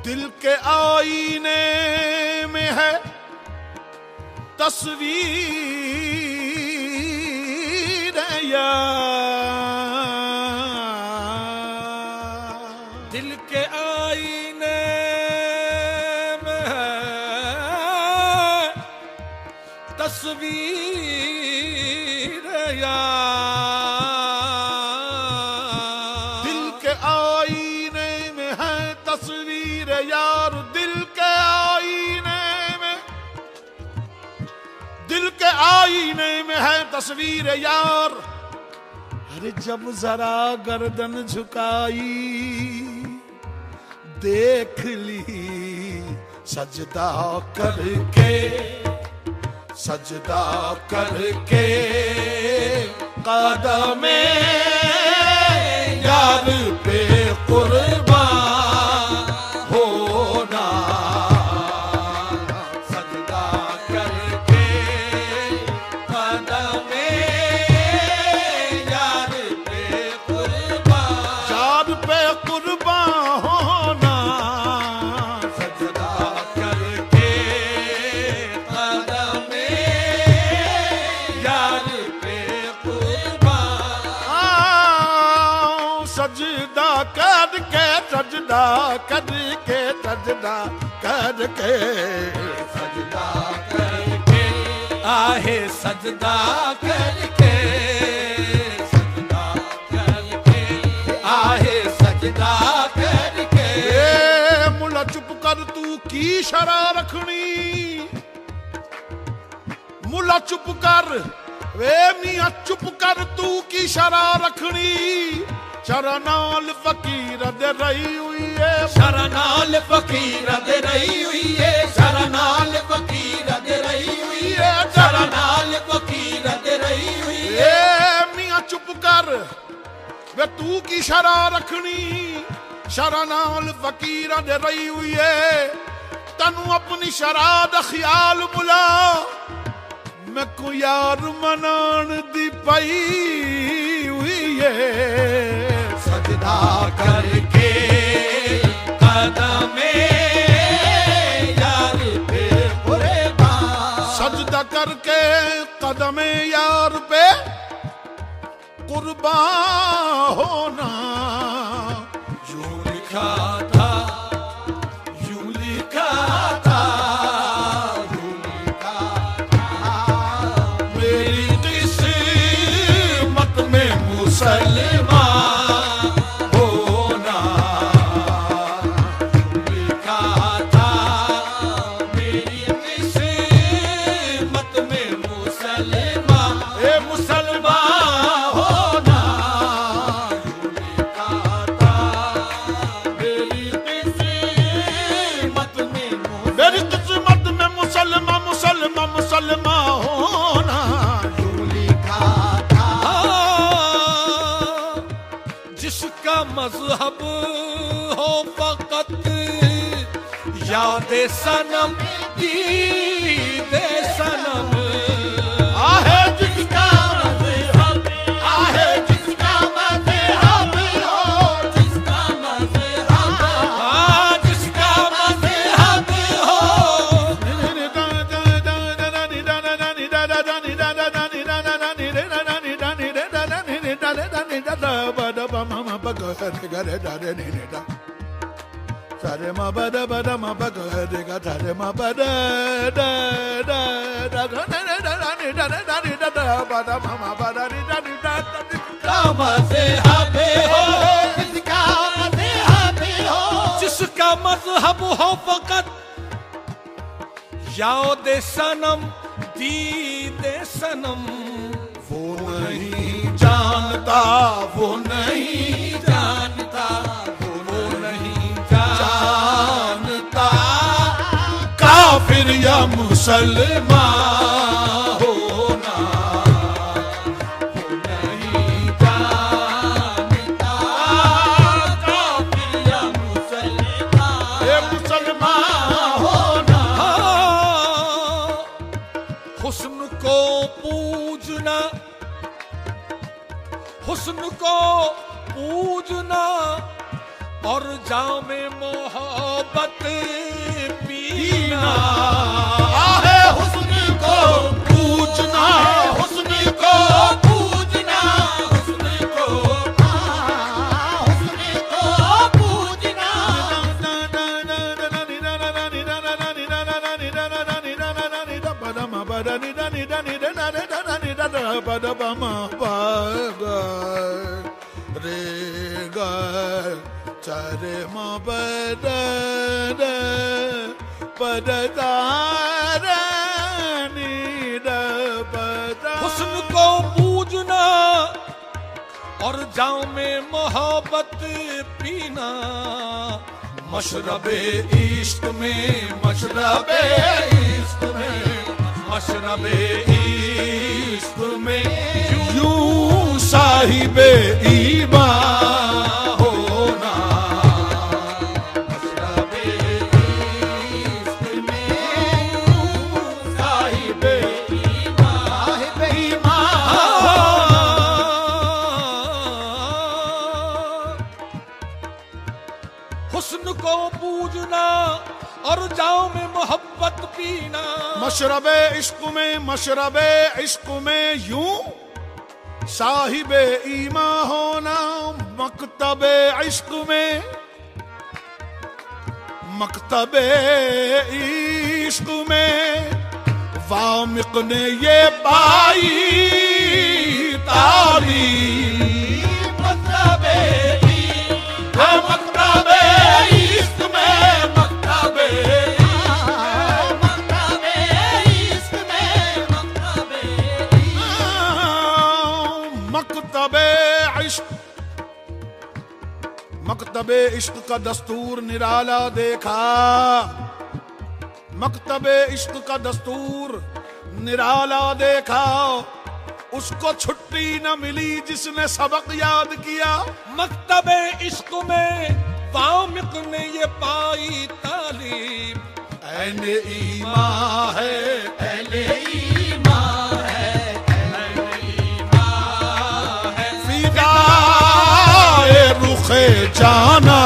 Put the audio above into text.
दिल के आईने में है तस्वीर यार, दिल के आईने में है तस्वीर यार, दिल के आईने में है तस्वीर यार, दिल के आईने में, दिल के आईने में है तस्वीर यार। अरे जब जरा गर्दन झुकाई देख ली सजदा करके, सजदा करके कदमे यार पे कुर्बान होना, सजदा करके कदमे यार पे कुर्बान, यार पे कुर्बान होना, सजदा करके कदमे यार पे कुर्बान, सजदा करके, सजदा करके, सजदा करके, सजदा करके आहे सजदा करके, सजदा करके आहे सजदा करके। मुला चुप कर तू की शरा रखनी, मुला चुप कर वे मियां चुप कर तू की शरा रखनी, शरा नाल फकीर दे रही हुई है, शरा नाल फकीर दे रही हुई है, शरा नाल फकीर दे रही हुई है, शरा नाल फकीर दे रही हुई है। मियां चुप कर वे तू की शरा रखनी, शरा नाल फकीर दे रही हुई है, तनु अपनी शरा दा ख्याल बुला, मैं को यार मनान दी पई हुई है, सजदा करके कदमे यार पे कुर्बान, सजदा करके कदमे यार पे कुर्बान होना। यूं लिखा था, यूं लिखा था, यूं लिखा था, मेरी किस्मत में मुसलमान होना, यूं लिखा था, मेरी किस्मत में मुसलमान, ए मुसलमान होना, यूं लिखा था, मेरी किस्मत में मेरी किस्मत में मुसलमान, मुसलमान, मुसलमान होना। यूं लिखा था। जिसका मजहब हो फकत याद सनम, दीदे सनम, आहे जिसका मजहब, आहे जिसका मजहब हो, जिसका मजहब, जिसका मजहब हो, Sare ma bada bada ma baga de ga sare ma bada da da da da da da da da da da da da bada ma bada da da da मज़हब हो, जिसका मज़हब हो, जिसका मजहब हो फकत याद सनम दीदे सनम, वो नहीं जानता, वो नहीं जानता, वो नहीं जानता काफिर या मुसलमान होना, वो नहीं जानता काफिर या मुसलमान, ये मुसलमान होना। हुस्न को पूजना, हुस्न को पूजना और जामे मोहब्बत पीना। आहे हुस्न को पूजना, हुस्न को पूजना, हुस्न को पूजना, चरे हुस्न को पूजना और जामे मोहब्बत पीना। मशरबे इश्क में, मशरबे इश्क में, मशरबे इश्क में यूं साहिबे ईमान होना। मशरबे इश्क में साहिबे ईमान, हुस्न को पूजना और जाओ में मोहब्बत पीना। मशरबे इश्क में, मशरबे इश्क में यूं साहिबे ईमा होना। मकतबे इश्क में, मकतबे इश्क में वामिक ने ये पाई तालीम। मकतबे मकतबे इश्क में, मकतबे इश्क में, मकतबे इश्क, मकतबे इश्क का दस्तूर निराला देखा। मकतबे इश्क का दस्तूर निराला देखा। उसको छुट्टी न मिली जिसने सबक याद किया। मकतबे इश्क में वामिक ने ये पाई तालीम। ऐने ईमान है, पहले ईमान है, फिदाए रुखे जाना।